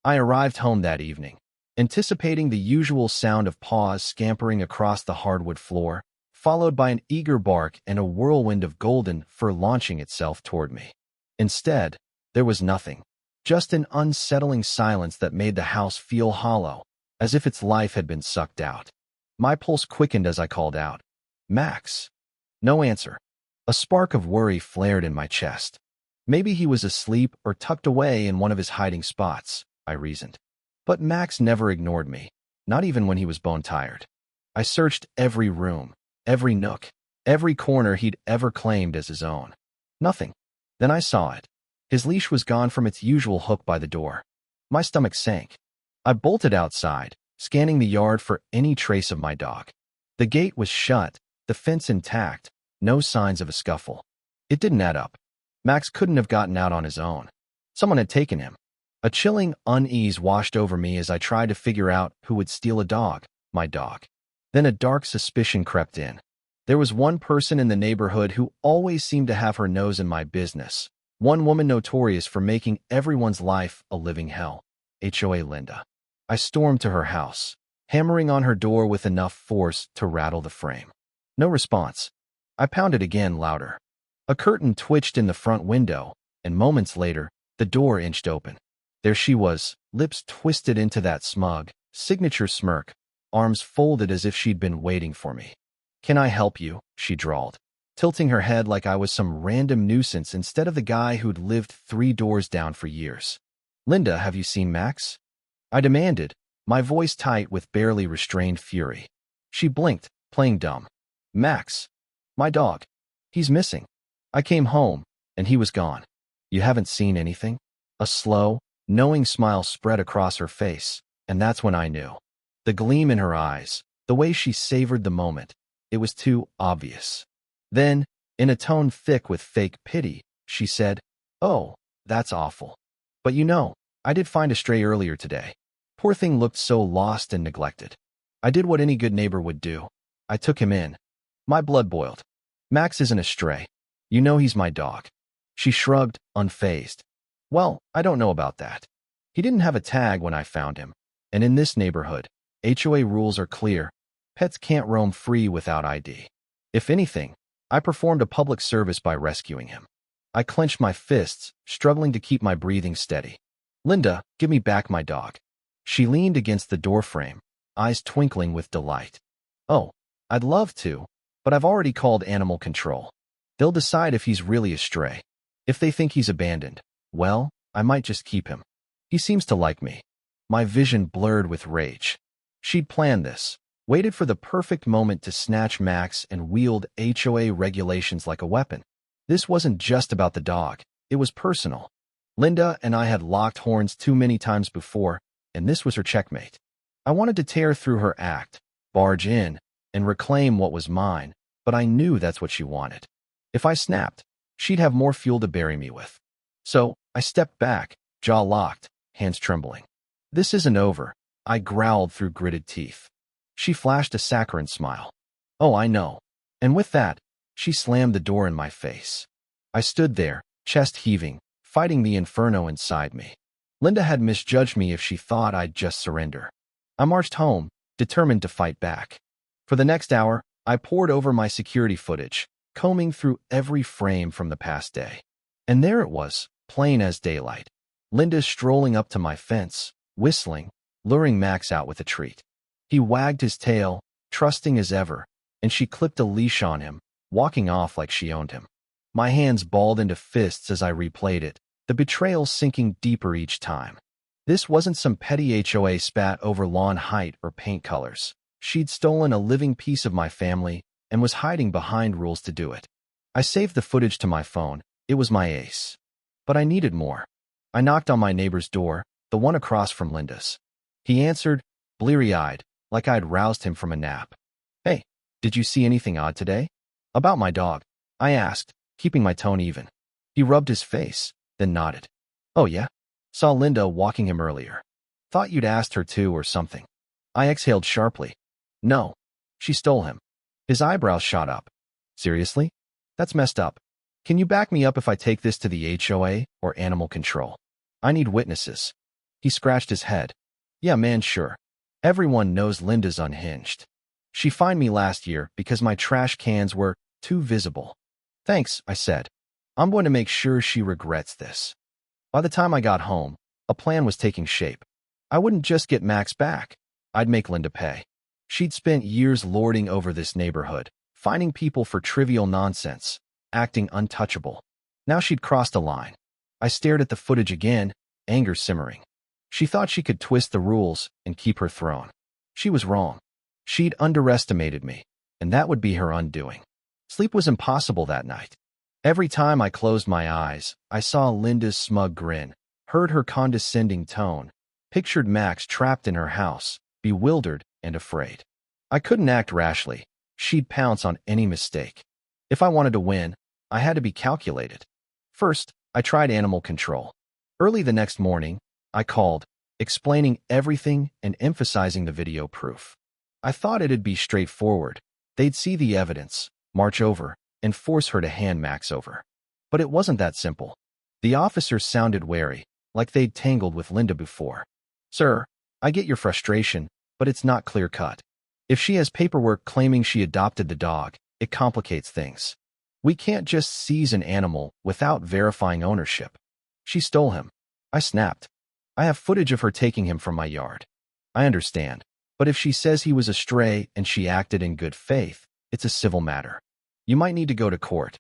I arrived home that evening, anticipating the usual sound of paws scampering across the hardwood floor, followed by an eager bark and a whirlwind of golden fur launching itself toward me. Instead, there was nothing, just an unsettling silence that made the house feel hollow, as if its life had been sucked out. My pulse quickened as I called out, "Max." No answer. A spark of worry flared in my chest. Maybe he was asleep or tucked away in one of his hiding spots, I reasoned. But Max never ignored me, not even when he was bone-tired. I searched every room, every nook, every corner he'd ever claimed as his own. Nothing. Then I saw it. His leash was gone from its usual hook by the door. My stomach sank. I bolted outside, scanning the yard for any trace of my dog. The gate was shut, the fence intact, no signs of a scuffle. It didn't add up. Max couldn't have gotten out on his own. Someone had taken him. A chilling unease washed over me as I tried to figure out who would steal a dog, my dog. Then a dark suspicion crept in. There was one person in the neighborhood who always seemed to have her nose in my business. One woman notorious for making everyone's life a living hell. HOA Linda. I stormed to her house, hammering on her door with enough force to rattle the frame. No response. I pounded again, louder. A curtain twitched in the front window, and moments later, the door inched open. There she was, lips twisted into that smug, signature smirk, arms folded as if she'd been waiting for me. "Can I help you?" she drawled, tilting her head like I was some random nuisance instead of the guy who'd lived 3 doors down for years. "Linda, have you seen Max?" I demanded, my voice tight with barely restrained fury. She blinked, playing dumb. "Max. My dog. He's missing. I came home, and he was gone." "You haven't seen anything?" A slow, knowing smile spread across her face, and that's when I knew. The gleam in her eyes, the way she savored the moment, it was too obvious. Then, in a tone thick with fake pity, she said, "Oh, that's awful. But I did find a stray earlier today. Poor thing looked so lost and neglected. I did what any good neighbor would do. I took him in." My blood boiled. "Max isn't a stray. He's my dog." She shrugged, unfazed. "Well, I don't know about that. He didn't have a tag when I found him. And in this neighborhood, HOA rules are clear. Pets can't roam free without ID. If anything, I performed a public service by rescuing him." I clenched my fists, struggling to keep my breathing steady. "Linda, give me back my dog." She leaned against the doorframe, eyes twinkling with delight. "Oh, I'd love to, but I've already called animal control. They'll decide if he's really a stray. If they think he's abandoned, well, I might just keep him. He seems to like me." My vision blurred with rage. She'd planned this, waited for the perfect moment to snatch Max and wield HOA regulations like a weapon. This wasn't just about the dog, it was personal. Linda and I had locked horns too many times before, and this was her checkmate. I wanted to tear through her act, barge in, and reclaim what was mine, but I knew that's what she wanted. If I snapped, she'd have more fuel to bury me with. So I stepped back, jaw locked, hands trembling. "This isn't over," I growled through gritted teeth. She flashed a saccharine smile. "Oh, I know." And with that, she slammed the door in my face. I stood there, chest heaving, fighting the inferno inside me. Linda had misjudged me if she thought I'd just surrender. I marched home, determined to fight back. For the next hour, I pored over my security footage, combing through every frame from the past day. And there it was, plain as daylight. Linda strolling up to my fence, whistling, luring Max out with a treat. He wagged his tail, trusting as ever, and she clipped a leash on him, walking off like she owned him. My hands balled into fists as I replayed it, the betrayal sinking deeper each time. This wasn't some petty HOA spat over lawn height or paint colors. She'd stolen a living piece of my family and was hiding behind rules to do it. I saved the footage to my phone. It was my ace. But I needed more. I knocked on my neighbor's door, the one across from Linda's. He answered, bleary-eyed, like I'd roused him from a nap. "Hey, did you see anything odd today?" "About my dog," I asked, keeping my tone even. He rubbed his face, then nodded. "Oh yeah? Saw Linda walking him earlier. Thought you'd asked her to or something." I exhaled sharply. "No. She stole him." His eyebrows shot up. "Seriously? That's messed up. Can you back me up if I take this to the HOA or animal control? I need witnesses." He scratched his head. Yeah, man, sure. Everyone knows Linda's unhinged. She fined me last year because my trash cans were too visible. Thanks, I said. I'm going to make sure she regrets this. By the time I got home, a plan was taking shape. I wouldn't just get Max back. I'd make Linda pay. She'd spent years lording over this neighborhood, finding people for trivial nonsense, acting untouchable. Now she'd crossed a line. I stared at the footage again, anger simmering. She thought she could twist the rules and keep her throne. She was wrong. She'd underestimated me, and that would be her undoing. Sleep was impossible that night. Every time I closed my eyes, I saw Linda's smug grin, heard her condescending tone, pictured Max trapped in her house, bewildered and afraid. I couldn't act rashly. She'd pounce on any mistake. If I wanted to win, I had to be calculated. First, I tried animal control. Early the next morning, I called, explaining everything and emphasizing the video proof. I thought it'd be straightforward. They'd see the evidence, march over, and force her to hand Max over. But it wasn't that simple. The officers sounded wary, like they'd tangled with Linda before. Sir, I get your frustration, but it's not clear-cut. If she has paperwork claiming she adopted the dog, it complicates things. We can't just seize an animal without verifying ownership. She stole him. I snapped. I have footage of her taking him from my yard. I understand, but if she says he was a stray and she acted in good faith, it's a civil matter. You might need to go to court.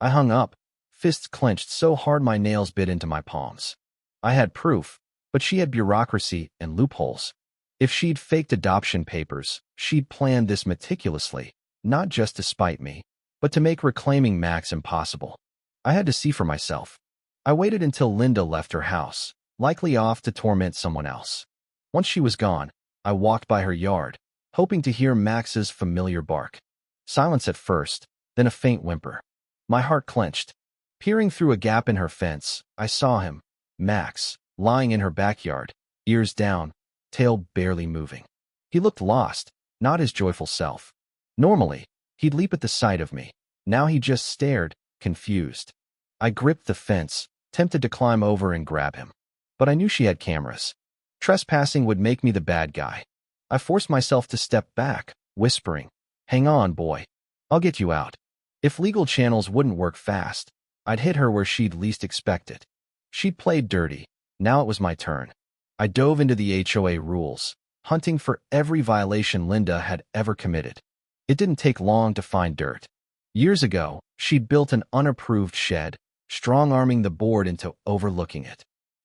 I hung up, fists clenched so hard my nails bit into my palms. I had proof, but she had bureaucracy and loopholes. If she'd faked adoption papers, she'd planned this meticulously, not just to spite me, but to make reclaiming Max impossible. I had to see for myself. I waited until Linda left her house, likely off to torment someone else. Once she was gone, I walked by her yard, hoping to hear Max's familiar bark. Silence at first, then a faint whimper. My heart clenched. Peering through a gap in her fence, I saw him, Max, lying in her backyard, ears down, tail barely moving. He looked lost, not his joyful self. Normally, he'd leap at the sight of me. Now he just stared, confused. I gripped the fence, tempted to climb over and grab him. But I knew she had cameras. Trespassing would make me the bad guy. I forced myself to step back, whispering, "Hang on, boy. I'll get you out." If legal channels wouldn't work fast, I'd hit her where she'd least expect it. She'd played dirty. Now it was my turn. I dove into the HOA rules, hunting for every violation Linda had ever committed. It didn't take long to find dirt. Years ago, she'd built an unapproved shed, strong-arming the board into overlooking it.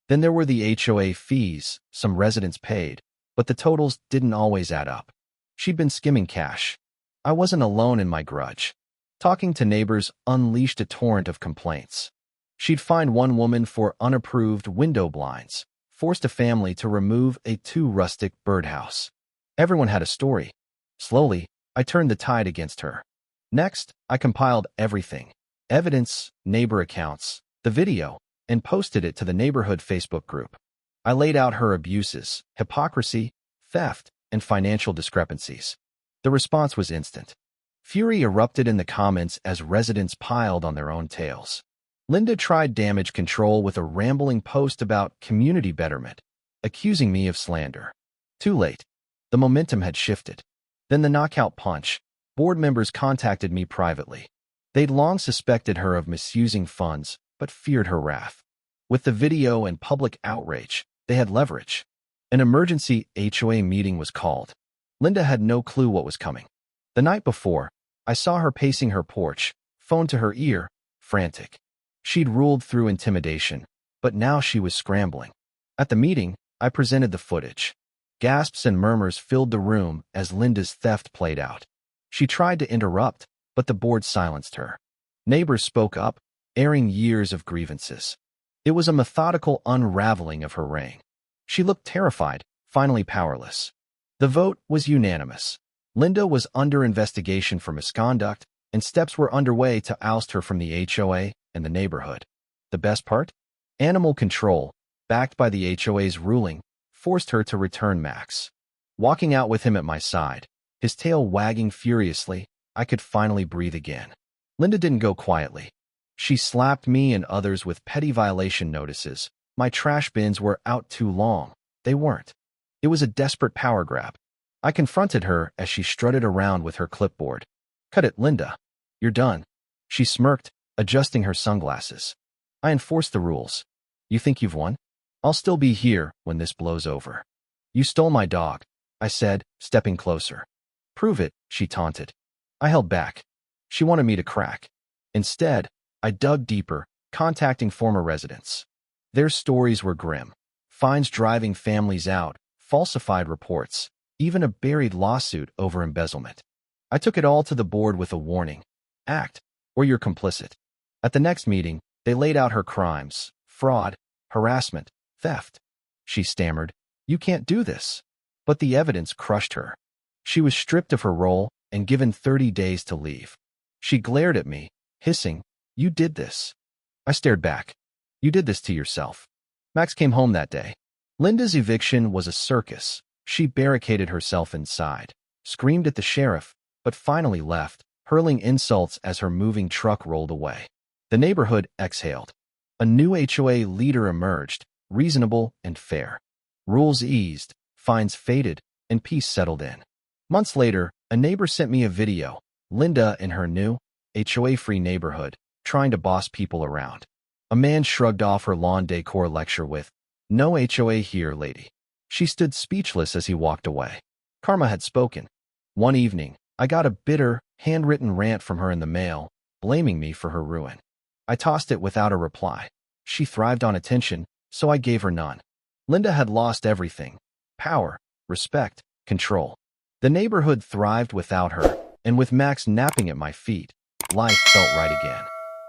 Then there were the HOA fees some residents paid, but the totals didn't always add up. She'd been skimming cash. I wasn't alone in my grudge. Talking to neighbors unleashed a torrent of complaints. She'd fined one woman for unapproved window blinds, forced a family to remove a too rustic birdhouse. Everyone had a story. Slowly, I turned the tide against her. Next, I compiled everything: evidence, neighbor accounts, the video, and posted it to the neighborhood Facebook group. I laid out her abuses, hypocrisy, theft, and financial discrepancies. The response was instant. Fury erupted in the comments as residents piled on their own tales. Linda tried damage control with a rambling post about community betterment, accusing me of slander. Too late. The momentum had shifted. Then the knockout punch. Board members contacted me privately. They'd long suspected her of misusing funds, but feared her wrath. With the video and public outrage, they had leverage. An emergency HOA meeting was called. Linda had no clue what was coming. The night before, I saw her pacing her porch, phone to her ear, frantic. She'd ruled through intimidation, but now she was scrambling. At the meeting, I presented the footage. Gasps and murmurs filled the room as Linda's theft played out. She tried to interrupt, but the board silenced her. Neighbors spoke up, airing years of grievances. It was a methodical unraveling of her reign. She looked terrified, finally powerless. The vote was unanimous. Linda was under investigation for misconduct, and steps were underway to oust her from the HOA and the neighborhood. The best part? Animal control, backed by the HOA's ruling, forced her to return Max. Walking out with him at my side, his tail wagging furiously, I could finally breathe again. Linda didn't go quietly. She slapped me and others with petty violation notices, My trash bins were out too long. They weren't. It was a desperate power grab. I confronted her as she strutted around with her clipboard. Cut it, Linda. You're done. She smirked, adjusting her sunglasses. I enforced the rules. You think you've won? I'll still be here when this blows over. You stole my dog, I said, stepping closer. Prove it, she taunted. I held back. She wanted me to crack. Instead, I dug deeper, contacting former residents. Their stories were grim. Fines driving families out, falsified reports, even a buried lawsuit over embezzlement. I took it all to the board with a warning. Act, or you're complicit. At the next meeting, they laid out her crimes: fraud, harassment, theft. She stammered, "You can't do this." But the evidence crushed her. She was stripped of her role and given 30 days to leave. She glared at me, hissing, "You did this." I stared back. "You did this to yourself." Max came home that day. Linda's eviction was a circus. She barricaded herself inside, screamed at the sheriff, but finally left, hurling insults as her moving truck rolled away. The neighborhood exhaled. A new HOA leader emerged, reasonable and fair. Rules eased, fines faded, and peace settled in. Months later, a neighbor sent me a video, Linda in her new, HOA-free neighborhood, trying to boss people around. A man shrugged off her lawn decor lecture with, "No HOA here, lady." She stood speechless as he walked away. Karma had spoken. One evening, I got a bitter, handwritten rant from her in the mail, blaming me for her ruin. I tossed it without a reply. She thrived on attention, so I gave her none. Linda had lost everything: power, respect, control. The neighborhood thrived without her, and with Max napping at my feet, life felt right again.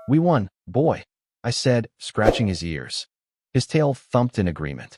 "We won, boy," I said, scratching his ears. His tail thumped in agreement.